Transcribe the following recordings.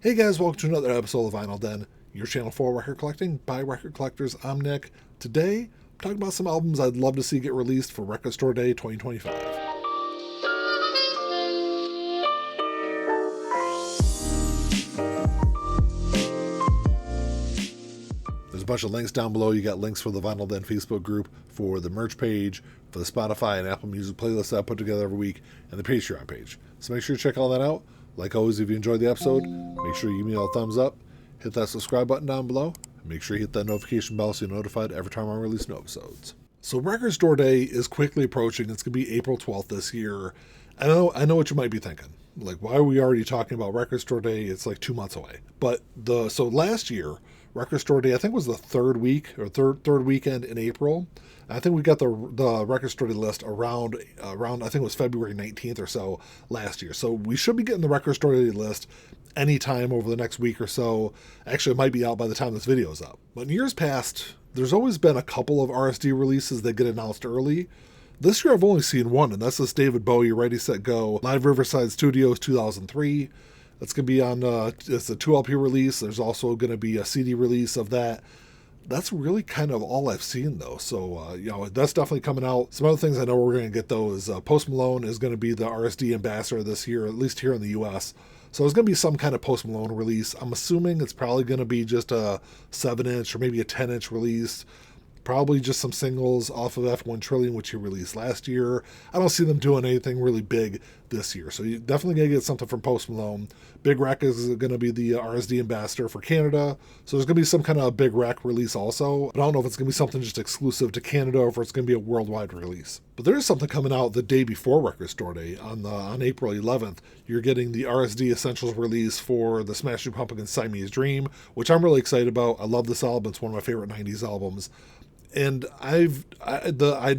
Hey guys, welcome to another episode of Vinyl Den, your channel for record collecting by record collectors. I'm Nick. Today, I'm talking about some albums I'd love to see get released for Record Store Day 2025. There's a bunch of links down below. You got links for the Vinyl Den Facebook group, for the merch page, for the Spotify and Apple Music playlist that I put together every week, and the Patreon page. So make sure you check all that out. Like always, if you enjoyed the episode, make sure you give me a thumbs up, hit that subscribe button down below, and make sure you hit that notification bell so you're notified every time I release new episodes. So Record Store Day is quickly approaching. It's going to be April 12th this year. I know what you might be thinking. Like, why are we already talking about Record Store Day? It's like 2 months away. But so last year, Record Store Day, I think was the third weekend in April. I think we got the Record Store Day list around I think it was February 19th or so last year. So we should be getting the Record Store Day list anytime over the next week or so. Actually, it might be out by the time this video is up. But in years past, there's always been a couple of RSD releases that get announced early. This year I've only seen one, and that's this David Bowie Ready, Set, Go Live Riverside Studios 2003. That's going to be on, it's a 2LP release. There's also going to be a CD release of that. That's really kind of all I've seen, though. So, that's definitely coming out. Some other things I know we're going to get, though, is Post Malone is going to be the RSD ambassador this year, at least here in the U.S. So there's going to be some kind of Post Malone release. I'm assuming it's probably going to be just a 7-inch or maybe a 10-inch release. Probably just some singles off of F1 Trillion, which he released last year. I don't see them doing anything really big this year. So you're definitely going to get something from Post Malone. Big Rec is going to be the RSD ambassador for Canada. So there's going to be some kind of Big Rec release also. But I don't know if it's going to be something just exclusive to Canada or if it's going to be a worldwide release. But there is something coming out the day before Record Store Day. On April 11th, you're getting the RSD Essentials release for the Smashing Pumpkins' Siamese Dream, which I'm really excited about. I love this album. It's one of my favorite 90s albums. And I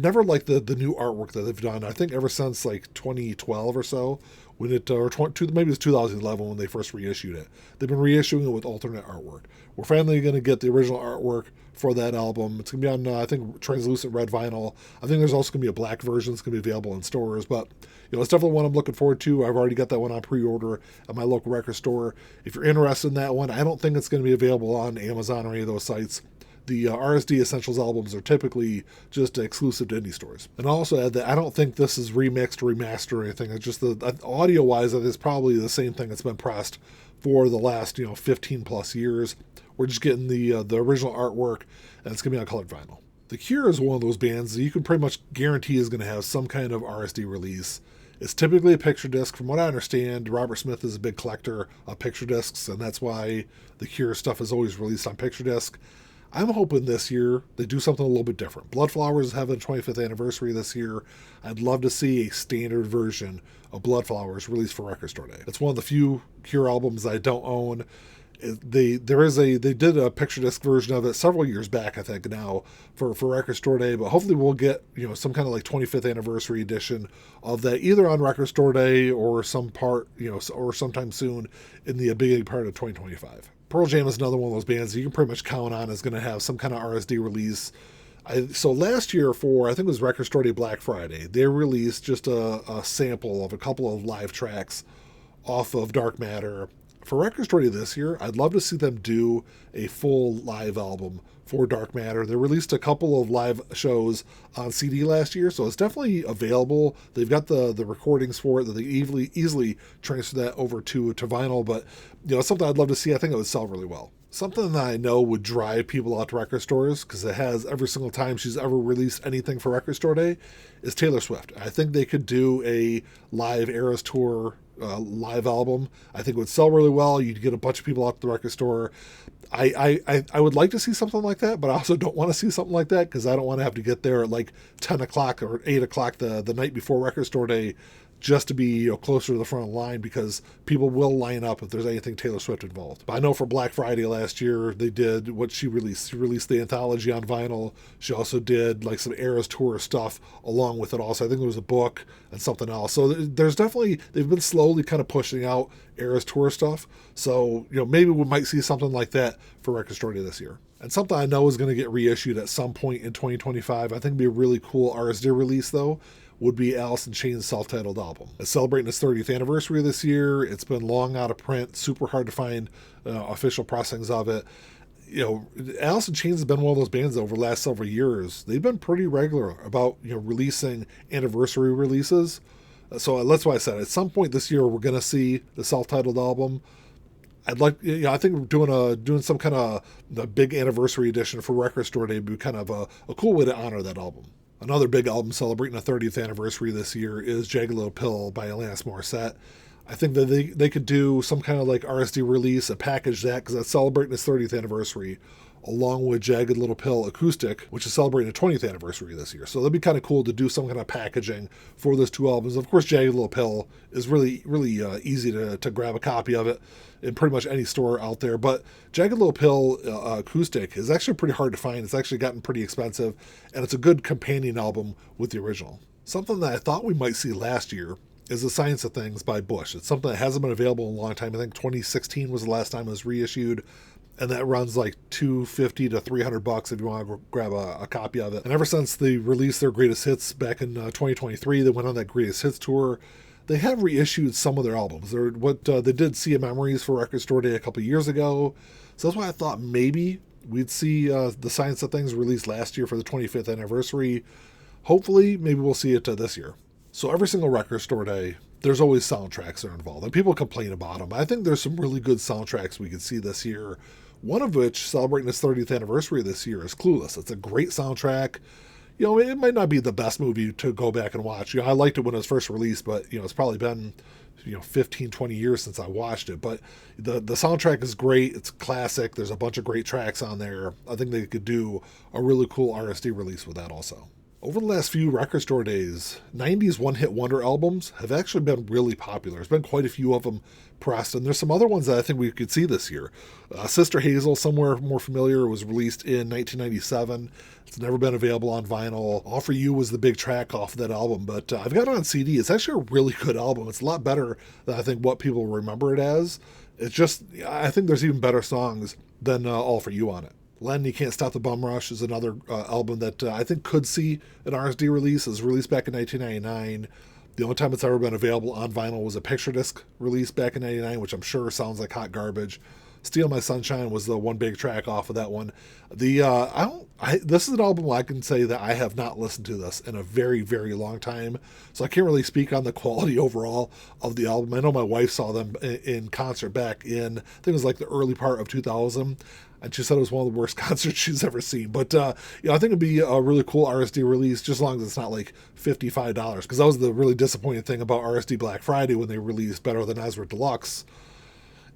never liked the new artwork that they've done. I think ever since like 2012 or so, when maybe it was 2011 when they first reissued it. They've been reissuing it with alternate artwork. We're finally going to get the original artwork for that album. It's going to be on I think translucent red vinyl. I think there's also going to be a black version. It's going to be available in stores, but it's definitely one I'm looking forward to. I've already got that one on pre-order at my local record store. If you're interested in that one, I don't think it's going to be available on Amazon or any of those sites. The RSD Essentials albums are typically just exclusive to indie stores. And I'll also add that I don't think this is remixed or remastered or anything. It's just the audio-wise, it is probably the same thing that's been pressed for the last 15 plus years. We're just getting the original artwork, and it's going to be on colored vinyl. The Cure is one of those bands that you can pretty much guarantee is going to have some kind of RSD release. It's typically a picture disc. From what I understand, Robert Smith is a big collector of picture discs, and that's why the Cure stuff is always released on picture disc. I'm hoping this year they do something a little bit different. Bloodflowers is having a 25th anniversary this year. I'd love to see a standard version of Bloodflowers released for Record Store Day. It's one of the few Cure albums I don't own. They did a picture disc version of it several years back, I think now, for Record Store Day, but hopefully we'll get some kind of like 25th anniversary edition of that either on Record Store Day or some part or sometime soon in the beginning part of 2025. Pearl Jam is another one of those bands that you can pretty much count on is going to have some kind of RSD release. So last year for, I think it was Record Store Day Black Friday, they released just a sample of a couple of live tracks off of Dark Matter. For Record Store Day this year, I'd love to see them do a full live album for Dark Matter. They released a couple of live shows on CD last year, so it's definitely available. They've got the recordings for it that they easily transfer that over to vinyl, but it's something I'd love to see. I think it would sell really well. Something that I know would drive people out to record stores, because it has every single time she's ever released anything for Record Store Day, is Taylor Swift. I think they could do a live Eras Tour live album. I think it would sell really well. You'd get a bunch of people out to the record store. I would like to see something like that, but I also don't want to see something like that because I don't want to have to get there at like 10 o'clock or 8 o'clock the night before Record Store Day just to be closer to the front of the line, because people will line up if there's anything Taylor Swift involved. But I know for Black Friday last year, they did what she released. She released the anthology on vinyl. She also did like some Eras Tour stuff along with it also. I think there was a book and something else. So there's definitely, they've been slowly kind of pushing out Eras Tour stuff. So, maybe we might see something like that for Record Store Day this year. And something I know is going to get reissued at some point in 2025. I think it'd be a really cool RSD release though, would be Alice in Chains' self-titled album. It's celebrating its 30th anniversary this year. It's been long out of print, super hard to find official pressings of it. Alice in Chains has been one of those bands that over the last several years, they've been pretty regular about, releasing anniversary releases. So that's why I said at some point this year, we're going to see the self-titled album. I'd like, I think doing some kind of the big anniversary edition for Record Store Day would be kind of a cool way to honor that album. Another big album celebrating the 30th anniversary this year is Jagged Little Pill by Alanis Morissette. I think that they could do some kind of like RSD release and package that because that's celebrating its 30th anniversary, along with Jagged Little Pill Acoustic, which is celebrating the 20th anniversary this year. So that'd be kind of cool to do some kind of packaging for those two albums. Of course, Jagged Little Pill is really, really easy to grab a copy of it in pretty much any store out there. But Jagged Little Pill Acoustic is actually pretty hard to find. It's actually gotten pretty expensive, and it's a good companion album with the original. Something that I thought we might see last year is The Science of Things by Bush. It's something that hasn't been available in a long time. I think 2016 was the last time it was reissued, and that runs like $250 to $300 if you want to grab a copy of it. And ever since they released their greatest hits back in 2023, they went on that greatest hits tour. They have reissued some of their albums. They did Sea of Memories for Record Store Day a couple years ago, so that's why I thought maybe we'd see The Science of Things released last year for the 25th anniversary. Hopefully, maybe we'll see it this year. So every single Record Store Day, there's always soundtracks that are involved, and people complain about them. I think there's some really good soundtracks we could see this year. One of which, celebrating its 30th anniversary this year, is Clueless. It's a great soundtrack. It might not be the best movie to go back and watch. I liked it when it was first released, but, it's probably been, 15, 20 years since I watched it. But the soundtrack is great. It's classic. There's a bunch of great tracks on there. I think they could do a really cool RSD release with that also. Over the last few Record Store Days, 90s one-hit wonder albums have actually been really popular. There's been quite a few of them pressed, and there's some other ones that I think we could see this year. Sister Hazel, somewhere more familiar, was released in 1997. It's never been available on vinyl. All For You was the big track off of that album, but I've got it on CD. It's actually a really good album. It's a lot better than I think what people remember it as. It's just, I think there's even better songs than All For You on it. Len, You Can't Stop the Bum Rush is another album that I think could see an RSD release. It was released back in 1999. The only time it's ever been available on vinyl was a picture disc release back in 99, which I'm sure sounds like hot garbage. Steal My Sunshine was the one big track off of that one. This is an album I can say that I have not listened to this in a very, very long time, so I can't really speak on the quality overall of the album. I know my wife saw them in concert back in, I think it was like the early part of 2000, and she said it was one of the worst concerts she's ever seen. But I think it'd be a really cool RSD release, just as long as it's not like $55, because that was the really disappointing thing about RSD Black Friday when they released Better Than Ezra Deluxe.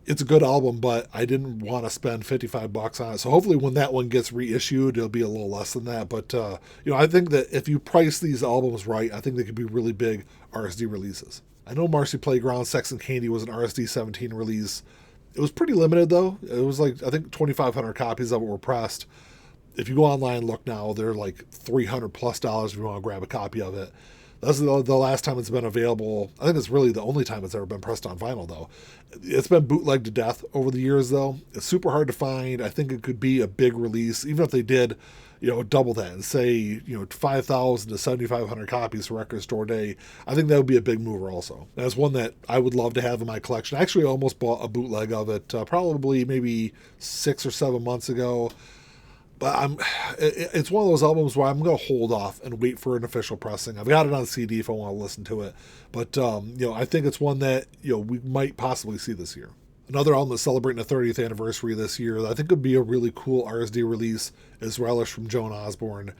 It's a good album, but I didn't want to spend $55 on it. So hopefully when that one gets reissued, it'll be a little less than that. But, I think that if you price these albums right, I think they could be really big RSD releases. I know Marcy Playground, Sex and Candy was an RSD 17 release. It was pretty limited, though. It was like, I think 2,500 copies of it were pressed. If you go online and look now, they're like $300+ if you want to grab a copy of it. That's the last time it's been available. I think it's really the only time it's ever been pressed on vinyl, though. It's been bootlegged to death over the years, though. It's super hard to find. I think it could be a big release, even if they did, double that and say, 5,000 to 7,500 copies for Record Store Day. I think that would be a big mover also. That's one that I would love to have in my collection. I actually almost bought a bootleg of it probably maybe 6 or 7 months ago. But it's one of those albums where I'm going to hold off and wait for an official pressing. I've got it on CD if I want to listen to it. But, I think it's one that, we might possibly see this year. Another album that's celebrating the 30th anniversary this year that I think would be a really cool RSD release is Relish from Joan Osborne.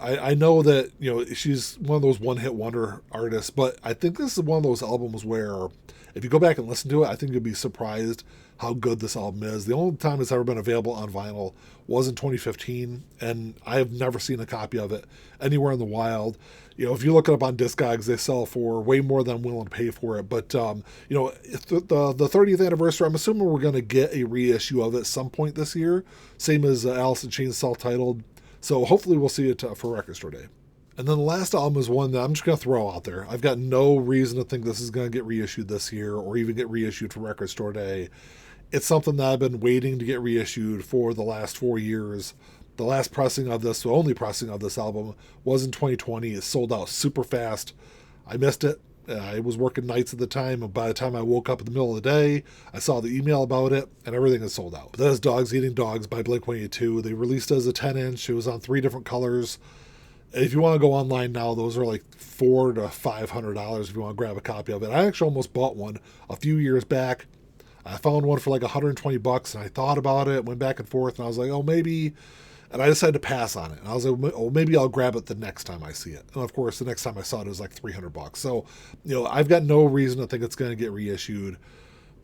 I know that, she's one of those one-hit wonder artists, but I think this is one of those albums where if you go back and listen to it, I think you'll be surprised how good this album is. The only time it's ever been available on vinyl was in 2015, and I have never seen a copy of it anywhere in the wild. If you look it up on Discogs, they sell for way more than I'm willing to pay for it. But, the 30th anniversary, I'm assuming we're going to get a reissue of it at some point this year, same as Alice in Chains self-titled. So hopefully we'll see it for Record Store Day. And then the last album is one that I'm just going to throw out there. I've got no reason to think this is going to get reissued this year or even get reissued for Record Store Day. It's something that I've been waiting to get reissued for the last 4 years. The last pressing of this, the only pressing of this album, was in 2020. It sold out super fast. I missed it. I was working nights at the time, and by the time I woke up in the middle of the day, I saw the email about it, and everything is sold out. But that is Dogs Eating Dogs by Blink-182. They released it as a 10-inch. It was on 3 different colors. If you want to go online now, those are like $400 to $500 if you want to grab a copy of it. I actually almost bought one a few years back. I found one for like $120, and I thought about it, went back and forth, and I was like, oh, maybe. And I decided to pass on it. And I was like, oh, maybe I'll grab it the next time I see it. And of course, the next time I saw it was like $300. So, I've got no reason to think it's going to get reissued.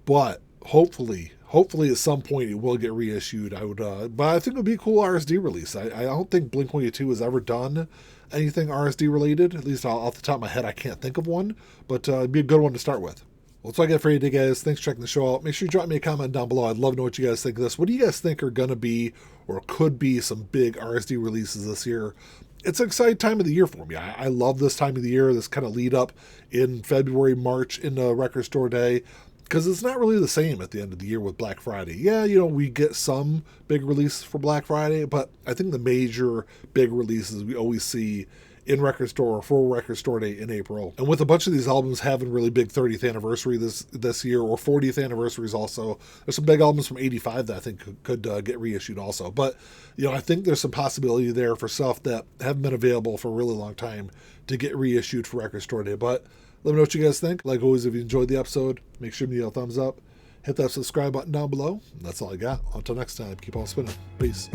But hopefully at some point it will get reissued. But I think it would be a cool RSD release. I don't think Blink-182 has ever done anything RSD related. At least off the top of my head, I can't think of one. But it'd be a good one to start with. Well, that's all I got for you today, guys. Thanks for checking the show out. Make sure you drop me a comment down below. I'd love to know what you guys think of this. What do you guys think are going to be or could be some big RSD releases this year? It's an exciting time of the year for me. I love this time of the year, this kind of lead up in February, March into Record Store Day, because it's not really the same at the end of the year with Black Friday. Yeah, we get some big releases for Black Friday, but I think the major big releases we always see in Record Store or for Record Store Day in April. And with a bunch of these albums having really big 30th anniversary this year, or 40th anniversaries also, there's some big albums from 85 that I think could get reissued also. But, I think there's some possibility there for stuff that haven't been available for a really long time to get reissued for Record Store Day. But let me know what you guys think. Like always, if you enjoyed the episode, make sure to give it a thumbs up. Hit that subscribe button down below. That's all I got. Until next time, keep on spinning. Peace.